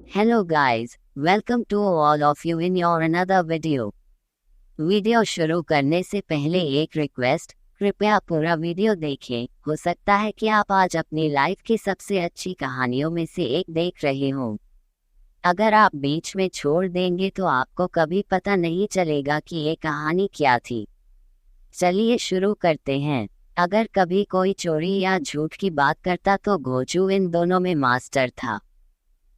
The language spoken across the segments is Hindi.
Hello guys, welcome to all of you in your another video. Video शुरू करने से पहले एक रिक्वेस्ट, कृपया पूरा वीडियो देखें। हो सकता है कि आप आज अपनी लाइफ की सबसे अच्छी कहानियों में से एक देख रहे हो। अगर आप बीच में छोड़ देंगे तो आपको कभी पता नहीं चलेगा कि ये कहानी क्या थी। चलिए शुरू करते हैं। अगर कभी कोई चोरी या झूठ की बात करता तो गोचू इन दोनों में मास्टर था।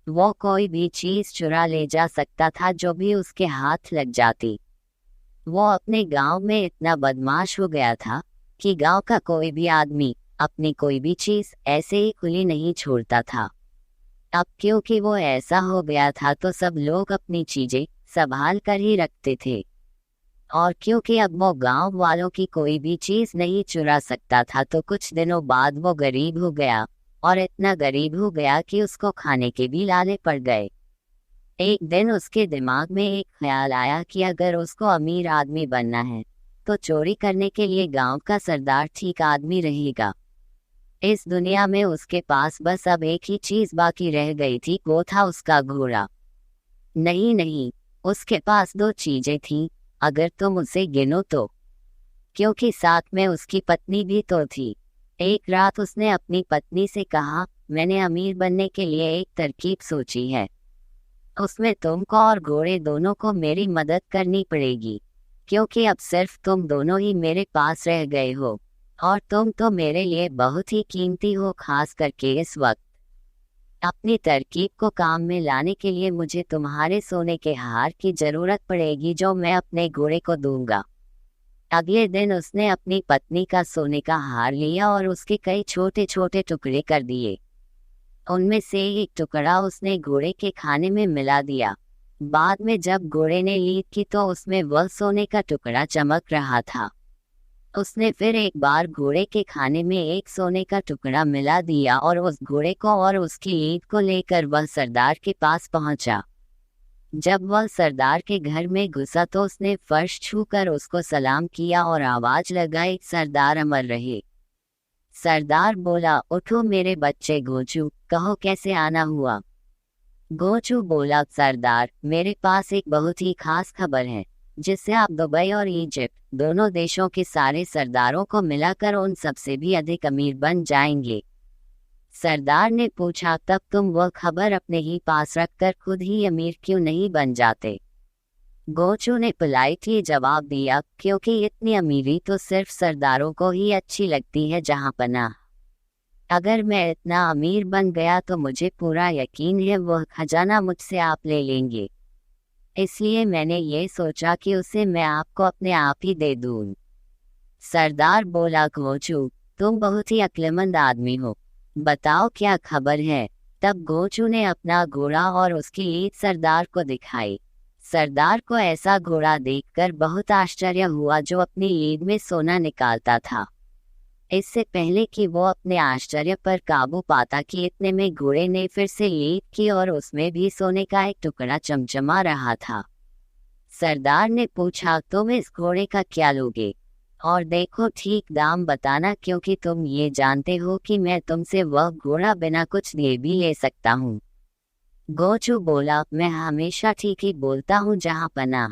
वो कोई भी चीज चुरा ले जा सकता था जो भी उसके हाथ लग जाती। वो अपने गांव में इतना बदमाश हो गया था कि गांव का कोई भी आदमी अपनी कोई भी चीज ऐसे ही खुली नहीं छोड़ता था। अब क्योंकि वो ऐसा हो गया था तो सब लोग अपनी चीजें संभाल कर ही रखते थे। और क्योंकि अब वो गांव वालों की कोई भी चीज नहीं चुरा सकता था तो कुछ दिनों बाद वो गरीब हो गया, और इतना गरीब हो गया कि उसको खाने के भी लाले पड़ गए। एक दिन उसके दिमाग में एक ख्याल आया कि अगर उसको अमीर आदमी बनना है तो चोरी करने के लिए गांव का सरदार ठीक आदमी रहेगा। इस दुनिया में उसके पास बस अब एक ही चीज बाकी रह गई थी, वो था उसका घोड़ा। नहीं, उसके पास दो चीजें थीं, अगर तुम उसे गिनो तो, क्योंकि साथ में उसकी पत्नी भी तो थी। एक रात उसने अपनी पत्नी से कहा, मैंने अमीर बनने के लिए एक तरकीब सोची है। उसमें तुमको और घोड़े दोनों को मेरी मदद करनी पड़ेगी, क्योंकि अब सिर्फ तुम दोनों ही मेरे पास रह गए हो, और तुम तो मेरे लिए बहुत ही कीमती हो, खास करके इस वक्त। अपनी तरकीब को काम में लाने के लिए मुझे तुम्हारे सोने के हार की जरूरत पड़ेगी जो मैं अपने घोड़े को दूंगा। अगले दिन उसने अपनी पत्नी का सोने का हार लिया और उसके कई छोटे छोटे टुकड़े कर दिए। उनमें से एक टुकड़ा उसने घोड़े के खाने में मिला दिया। बाद में जब घोड़े ने लीद की तो उसमें वह सोने का टुकड़ा चमक रहा था। उसने फिर एक बार घोड़े के खाने में एक सोने का टुकड़ा मिला दिया और उस घोड़े को और उसकी लीद को लेकर वह सरदार के पास पहुंचा। जब वह सरदार के घर में घुसा तो उसने फर्श छूकर उसको सलाम किया और आवाज लगाई, सरदार अमर रहे। सरदार बोला, उठो मेरे बच्चे गोचू, कहो कैसे आना हुआ। गोचू बोला, सरदार मेरे पास एक बहुत ही खास खबर है जिससे आप दुबई और इजिप्ट दोनों देशों के सारे सरदारों को मिलाकर उन सबसे भी अधिक अमीर बन जाएंगे। सरदार ने पूछा, तब तुम वह खबर अपने ही पास रखकर खुद ही अमीर क्यों नहीं बन जाते। गोचू ने पोलाइटली जवाब दिया, क्योंकि इतनी अमीरी तो सिर्फ सरदारों को ही अच्छी लगती है जहां पना। अगर मैं इतना अमीर बन गया तो मुझे पूरा यकीन है वह खजाना मुझसे आप ले लेंगे। इसलिए मैंने ये सोचा कि उसे मैं आपको अपने आप ही दे दूं। सरदार बोला, गोचू तुम बहुत ही अक्लमंद आदमी हो, बताओ क्या खबर है। तब गोचू ने अपना घोड़ा और उसकी लीद सरदार को दिखाई। सरदार को ऐसा घोड़ा देखकर बहुत आश्चर्य हुआ जो अपनी लीद में सोना निकालता था। इससे पहले कि वो अपने आश्चर्य पर काबू पाता कि इतने में घोड़े ने फिर से लीद की और उसमें भी सोने का एक टुकड़ा चमचमा रहा था। सरदार ने पूछा, तुम इस घोड़े का क्या लोगे? और देखो ठीक दाम बताना, क्योंकि तुम ये जानते हो कि मैं तुमसे वह घोड़ा बिना कुछ दिए भी ले सकता हूँ। गोचू बोला, मैं हमेशा ठीक ही बोलता हूँ जहाँ पना।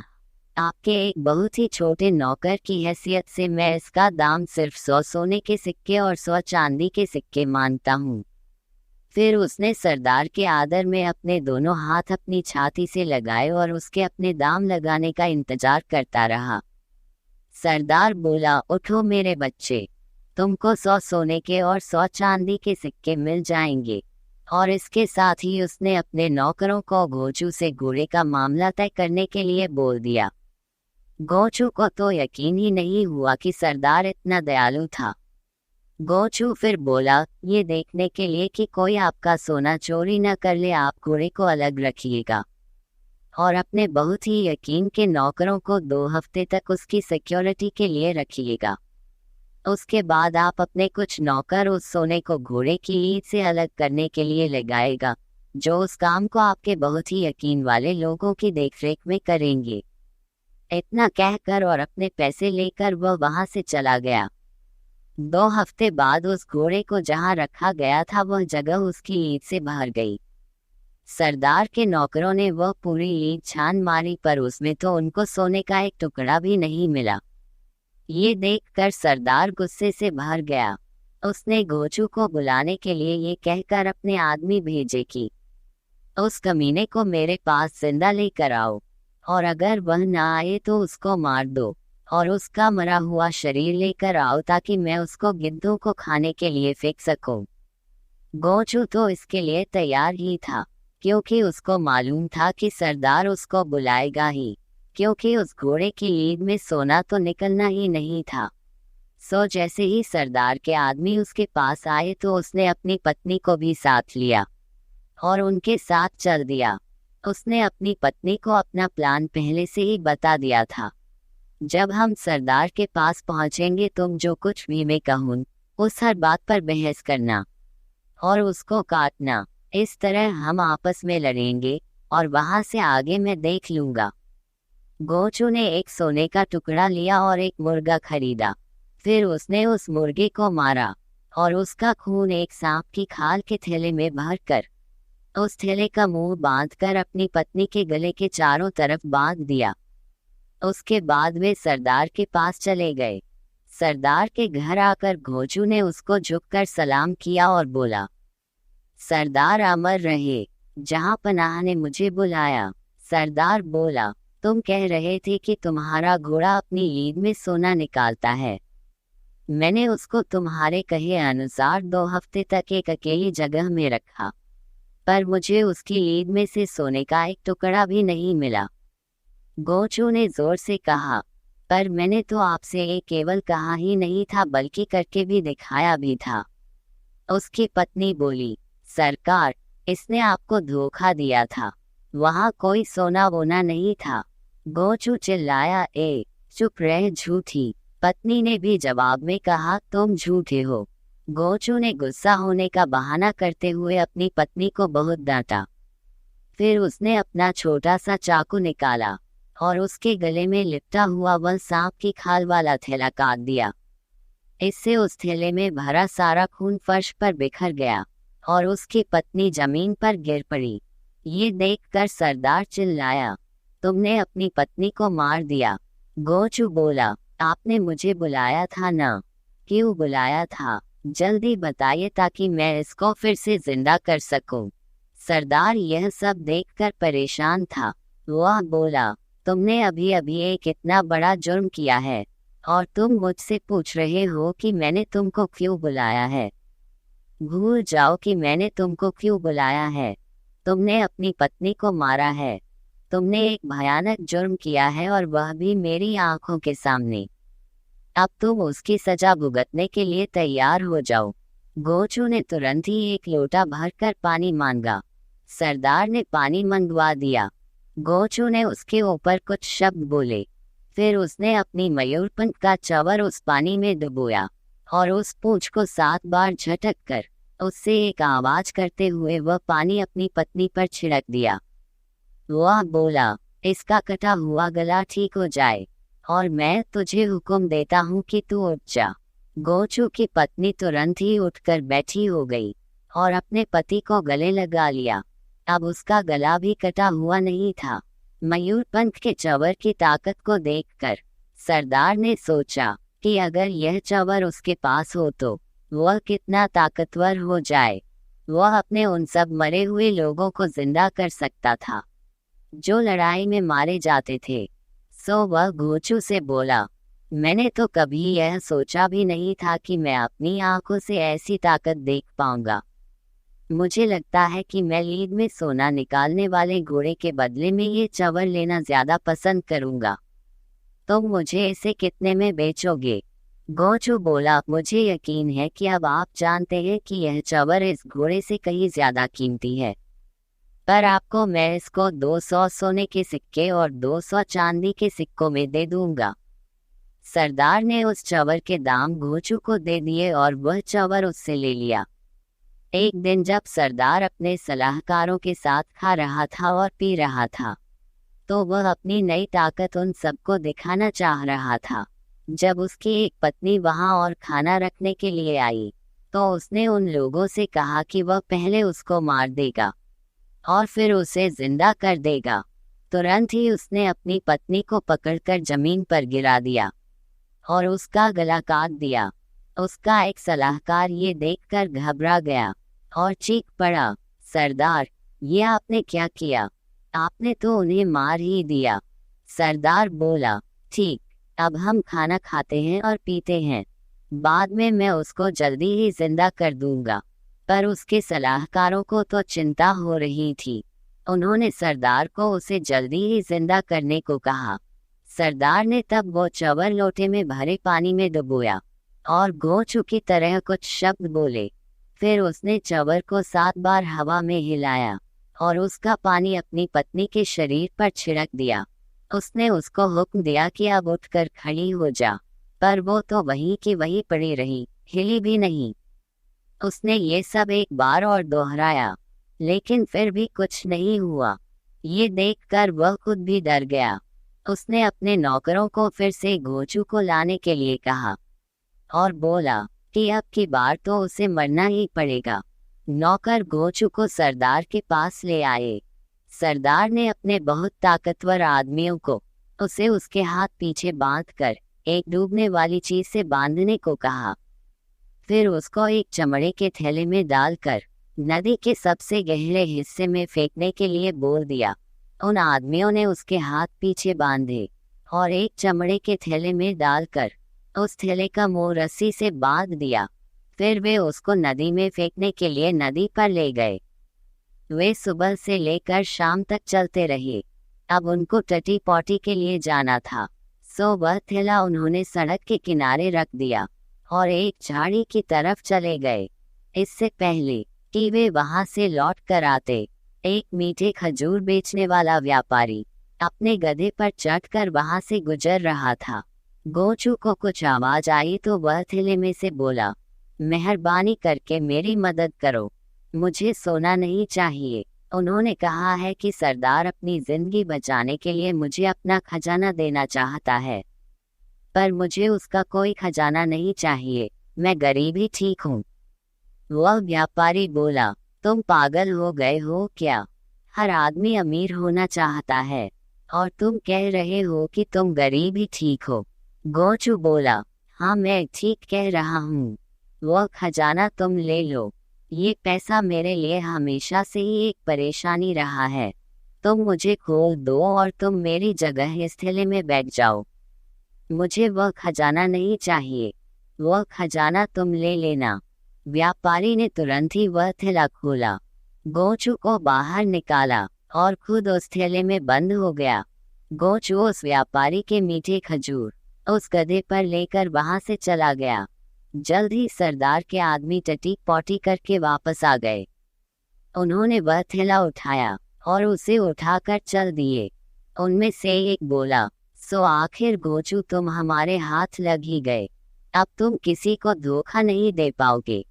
आपके एक बहुत ही छोटे नौकर की हैसियत से मैं इसका दाम सिर्फ 100 सोने के सिक्के और 100 चांदी के सिक्के मानता हूँ। फिर उसने सरदार के आदर में अपने दोनों हाथ अपनी छाती से लगाए और उसके अपने दाम लगाने का इंतजार करता रहा। सरदार बोला, उठो मेरे बच्चे, तुमको 100 सोने के और 100 चांदी के सिक्के मिल जाएंगे। और इसके साथ ही उसने अपने नौकरों को गोचू से घोड़े का मामला तय करने के लिए बोल दिया। गोचू को तो यकीन ही नहीं हुआ कि सरदार इतना दयालु था। गोचू फिर बोला, ये देखने के लिए कि कोई आपका सोना चोरी न कर ले आप घोड़े को अलग रखिएगा और अपने बहुत ही यकीन के नौकरों को 2 हफ्ते तक उसकी सिक्योरिटी के लिए रखिएगा। उसके बाद आप अपने कुछ नौकर उस सोने को घोड़े की लीद से अलग करने के लिए लगाएगा, जो उस काम को आपके बहुत ही यकीन वाले लोगों की देखरेख में करेंगे। इतना कहकर और अपने पैसे लेकर वह वहां से चला गया। 2 हफ्ते बाद उस घोड़े को जहां रखा गया था वह जगह उसकी ईद से भर गई। सरदार के नौकरों ने वह पूरी ईद छान मारी, पर उसमें तो उनको सोने का एक टुकड़ा भी नहीं मिला। ये देखकर सरदार गुस्से से भर गया। उसने गोचू को बुलाने के लिए ये कहकर अपने आदमी भेजे कि उस कमीने को मेरे पास जिंदा लेकर आओ, और अगर वह ना आए तो उसको मार दो और उसका मरा हुआ शरीर लेकर आओ, ताकि मैं उसको गिद्धों को खाने के लिए फेंक सकूं। गोचू तो इसके लिए तैयार ही था, क्योंकि उसको मालूम था कि सरदार उसको बुलाएगा ही, क्योंकि उस घोड़े की लीद में सोना तो निकलना ही नहीं था। सो जैसे ही सरदार के आदमी उसके पास आए तो उसने अपनी पत्नी को भी साथ लिया और उनके साथ चल दिया। उसने अपनी पत्नी को अपना प्लान पहले से ही बता दिया था। जब हम सरदार के पास पहुंचेंगे, तुम जो कुछ भी मैं कहूँ उस हर बात पर बहस करना और उसको काटना। इस तरह हम आपस में लड़ेंगे और वहां से आगे मैं देख लूंगा। गोचू ने एक सोने का टुकड़ा लिया और एक मुर्गा खरीदा। फिर उसने उस मुर्गे को मारा और उसका खून एक सांप की खाल के थैले में भरकर उस थैले का मुंह बांधकर अपनी पत्नी के गले के चारों तरफ बांध दिया। उसके बाद वे सरदार के पास चले गए। सरदार के घर आकर गोचू ने उसको झुककर सलाम किया और बोला, सरदार अमर रहे, जहां पनाह ने मुझे बुलाया। सरदार बोला, तुम कह रहे थे कि तुम्हारा घोड़ा अपनी लीद में सोना निकालता है। मैंने उसको तुम्हारे कहे अनुसार 2 हफ्ते तक एक अकेली जगह में रखा, पर मुझे उसकी लीद में से सोने का एक टुकड़ा भी नहीं मिला। गोचू ने जोर से कहा, पर मैंने तो आपसे ये केवल कहा ही नहीं था, बल्कि करके भी दिखाया भी था। उसकी पत्नी बोली, सरकार, इसने आपको धोखा दिया था, वहां कोई सोना वोना नहीं था। गोचू चिल्लाया, ए चुप रह झूठी। पत्नी ने भी जवाब में कहा, तुम झूठे हो। गोचू ने गुस्सा होने का बहाना करते हुए अपनी पत्नी को बहुत डांटा। फिर उसने अपना छोटा सा चाकू निकाला और उसके गले में लिपटा हुआ वह सांप की खाल वाला थैला काट दिया। इससे उस थैले में भरा सारा खून फर्श पर बिखर गया और उसकी पत्नी जमीन पर गिर पड़ी। ये देखकर सरदार चिल्लाया, तुमने अपनी पत्नी को मार दिया। गोचू बोला, आपने मुझे बुलाया था ना? क्यों बुलाया था? जल्दी बताइए ताकि मैं इसको फिर से जिंदा कर सकूं। सरदार यह सब देखकर परेशान था। वह बोला, तुमने अभी अभी एक इतना बड़ा जुर्म किया है और तुम मुझसे पूछ रहे हो कि मैंने तुमको क्यों बुलाया है। भूल जाओ कि मैंने तुमको क्यों बुलाया है। तुमने अपनी पत्नी को मारा है। तुमने एक भयानक जुर्म किया है और वह भी मेरी आंखों के सामने। अब तुम उसकी सजा भुगतने के लिए तैयार हो जाओ। गोचू ने तुरंत ही एक लोटा भरकर पानी मांगा। सरदार ने पानी मंगवा दिया। गोचू ने उसके ऊपर कुछ शब्द बोले। फिर उसने अपनी मयूरपंख का चवर उस पानी में डुबोया और उस पूंछ को 7 बार झटक कर उससे एक आवाज करते हुए वह पानी अपनी पत्नी पर छिड़क दिया। वह बोला, इसका कटा हुआ गला ठीक हो जाए और मैं तुझे हुक्म देता हूँ कि तू उठ जा। गोचू की पत्नी तुरंत ही उठकर बैठी हो गई और अपने पति को गले लगा लिया। अब उसका गला भी कटा हुआ नहीं था। मयूरपंख के चवर की ताकत को देखकर सरदार ने सोचा कि अगर यह चवर उसके पास हो तो वह कितना ताकतवर हो जाए। वह अपने उन सब मरे हुए लोगों को जिंदा कर सकता था जो लड़ाई में मारे जाते थे। सो वह गोचू से बोला, मैंने तो कभी यह सोचा भी नहीं था कि मैं अपनी आंखों से ऐसी ताकत देख पाऊंगा। मुझे लगता है कि मैं लीद में सोना निकालने वाले घोड़े के बदले में ये चवर लेना ज्यादा पसंद करूंगा। तो मुझे इसे कितने में बेचोगे? गोचू बोला, मुझे यकीन है कि अब आप जानते हैं कि यह चवर इस घोड़े से कहीं ज्यादा कीमती है, पर आपको मैं इसको 200 सोने के सिक्के और 200 चांदी के सिक्कों में दे दूंगा। सरदार ने उस चवर के दाम गोचू को दे दिए और वह चवर उससे ले लिया। एक दिन जब सरदार अपने सलाहकारों के साथ खा रहा था और पी रहा था, तो वह अपनी नई ताकत उन सबको दिखाना चाह रहा था। जब उसकी एक पत्नी वहां और खाना रखने के लिए आई, तो उसने उन लोगों से कहा कि वह पहले उसको मार देगा और फिर उसे जिंदा कर देगा। तुरंत ही उसने अपनी पत्नी को पकड़कर जमीन पर गिरा दिया और उसका गला काट दिया। उसका एक सलाहकार ये देखकर घबरा गया और चीख पड़ा, सरदार, ये आपने क्या किया? आपने तो उन्हें मार ही दिया। सरदार बोला, ठीक, अब हम खाना खाते हैं और पीते हैं, बाद में मैं उसको जल्दी ही जिंदा कर दूंगा। पर उसके सलाहकारों को तो चिंता हो रही थी। उन्होंने सरदार को उसे जल्दी ही जिंदा करने को कहा। सरदार ने तब वो चवर लोटे में भरे पानी में डुबोया और गोचू की तरह कुछ शब्द बोले। फिर उसने चवर को 7 बार हवा में हिलाया और उसका पानी अपनी पत्नी के शरीर पर छिड़क दिया। उसने उसको हुक्म दिया कि अब उठकर खड़ी हो जा, पर वो तो वहीं की वहीं पड़ी रही, हिली भी नहीं। उसने ये सब एक बार और दोहराया, लेकिन फिर भी कुछ नहीं हुआ। ये देखकर वह खुद भी डर गया। उसने अपने नौकरों को फिर से गोचू को लाने के लिए कहा और बोला कि अब की बार तो उसे मरना ही पड़ेगा। नौकर गोचू को सरदार के पास ले आए। सरदार ने अपने बहुत ताकतवर आदमियों को उसे उसके हाथ पीछे बांधकर एक डूबने वाली चीज से बांधने को कहा। फिर उसको एक चमड़े के थैले में डालकर नदी के सबसे गहरे हिस्से में फेंकने के लिए बोल दिया। उन आदमियों ने उसके हाथ पीछे बांधे और एक चमड़े के थैले में डालकर उस थैले का मुंह रस्सी से बांध दिया। फिर वे उसको नदी में फेंकने के लिए नदी पर ले गए। वे सुबह से लेकर शाम तक चलते रहे। अब उनको टटी पॉटी के लिए जाना था, सो वह थैला उन्होंने सड़क के किनारे रख दिया और एक झाड़ी की तरफ चले गए। इससे पहले कि वे वहां से लौट कर आते, एक मीठे खजूर बेचने वाला व्यापारी अपने गधे पर चढ़कर वहां से गुजर रहा था। गोचू को कुछ आवाज आई तो वह थैले में से बोला, मेहरबानी करके मेरी मदद करो, मुझे सोना नहीं चाहिए। उन्होंने कहा है कि सरदार अपनी जिंदगी बचाने के लिए मुझे अपना खजाना देना चाहता है, पर मुझे उसका कोई खजाना नहीं चाहिए, मैं गरीब ही ठीक हूँ। वह व्यापारी बोला, तुम पागल हो गए हो क्या? हर आदमी अमीर होना चाहता है और तुम कह रहे हो कि तुम गरीब ही ठीक हो। गोचू बोला, हाँ, मैं ठीक कह रहा हूँ। वह खजाना तुम ले लो। ये पैसा मेरे लिए हमेशा से ही एक परेशानी रहा है। तुम मुझे खोल दो और तुम मेरी जगह इस थैले में बैठ जाओ। मुझे वह खजाना नहीं चाहिए, वह खजाना तुम ले लेना। व्यापारी ने तुरंत ही वह थैला खोला, गोचू को बाहर निकाला और खुद उस थैले में बंद हो गया। गोचू उस व्यापारी के मीठे खजूर उस गधे पर लेकर वहां से चला गया। जल्द ही सरदार के आदमी टटी पॉटी करके वापस आ गए। उन्होंने वह थैला उठाया और उसे उठाकर चल दिए। उनमें से एक बोला, सो आखिर गोचू तुम हमारे हाथ लग ही गए। अब तुम किसी को धोखा नहीं दे पाओगे,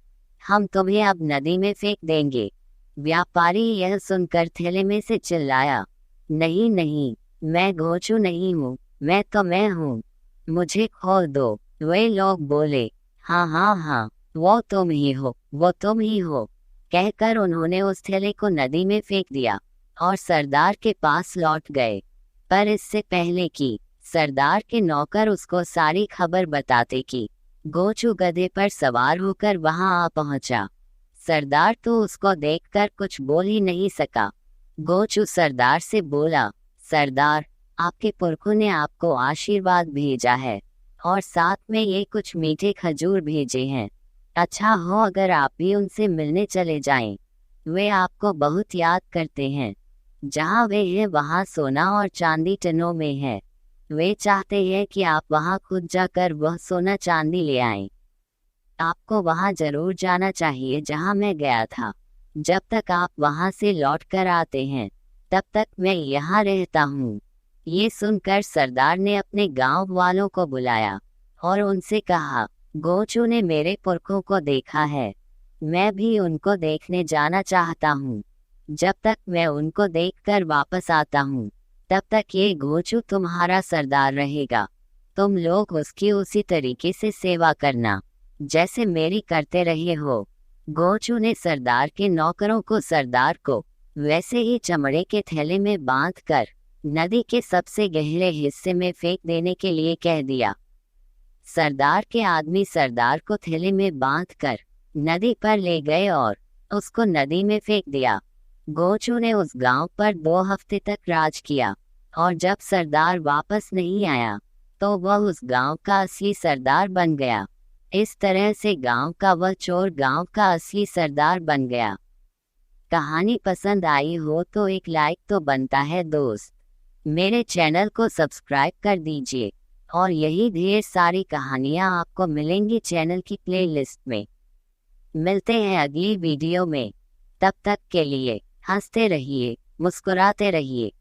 हम तुम्हें अब नदी में फेंक देंगे। व्यापारी यह सुनकर थैले में से चिल्लाया, नहीं नहीं, मैं गोचू नहीं हूँ, मैं हूँ, मुझे खोल दो। वे लोग बोले, हाँ हाँ हाँ, वो तुम ही हो, वो तुम ही हो। कहकर उन्होंने उस थैले को नदी में फेंक दिया और सरदार के पास लौट गए। पर इससे पहले कि सरदार के नौकर उसको सारी खबर बताते कि गोचू गधे पर सवार होकर वहां आ पहुंचा। सरदार तो उसको देखकर कुछ बोल ही नहीं सका। गोचू सरदार से बोला, सरदार, आपके पुरखों ने आपको आशीर्वाद भेजा है और साथ में ये कुछ मीठे खजूर भेजे हैं। अच्छा हो अगर आप भी उनसे मिलने चले जाएं। वे आपको बहुत याद करते हैं। जहाँ वे हैं वहाँ सोना और चांदी टनों में है। वे चाहते हैं कि आप वहाँ खुद जाकर वह सोना चांदी ले आएं। आपको वहाँ जरूर जाना चाहिए जहाँ मैं गया था। जब तक आप वहाँ से लौट कर आते हैं तब तक मैं यहाँ रहता हूँ। ये सुनकर सरदार ने अपने गांव वालों को बुलाया और उनसे कहा, गोचू ने मेरे पुरखों को देखा है, मैं भी उनको देखने जाना चाहता हूँ। जब तक मैं उनको देखकर वापस आता हूँ तब तक ये गोचू तुम्हारा सरदार रहेगा। तुम लोग उसकी उसी तरीके से सेवा करना जैसे मेरी करते रहे हो। गोचू ने सरदार के नौकरों को सरदार को वैसे ही चमड़े के थैले में बांधकर नदी के सबसे गहरे हिस्से में फेंक देने के लिए कह दिया। सरदार के आदमी सरदार को थैले में बांधकर नदी पर ले गए और उसको नदी में फेंक दिया। गोचू ने उस गांव पर 2 हफ्ते तक राज किया और जब सरदार वापस नहीं आया तो वह उस गांव का असली सरदार बन गया। इस तरह से गांव का वह चोर गांव का असली सरदार बन गया। कहानी पसंद आई हो तो एक लाइक तो बनता है दोस्त। मेरे चैनल को सब्सक्राइब कर दीजिए और यही ढेर सारी कहानियाँ आपको मिलेंगी चैनल की प्लेलिस्ट में। मिलते हैं अगली वीडियो में। तब तक के लिए हंसते रहिए, मुस्कुराते रहिए।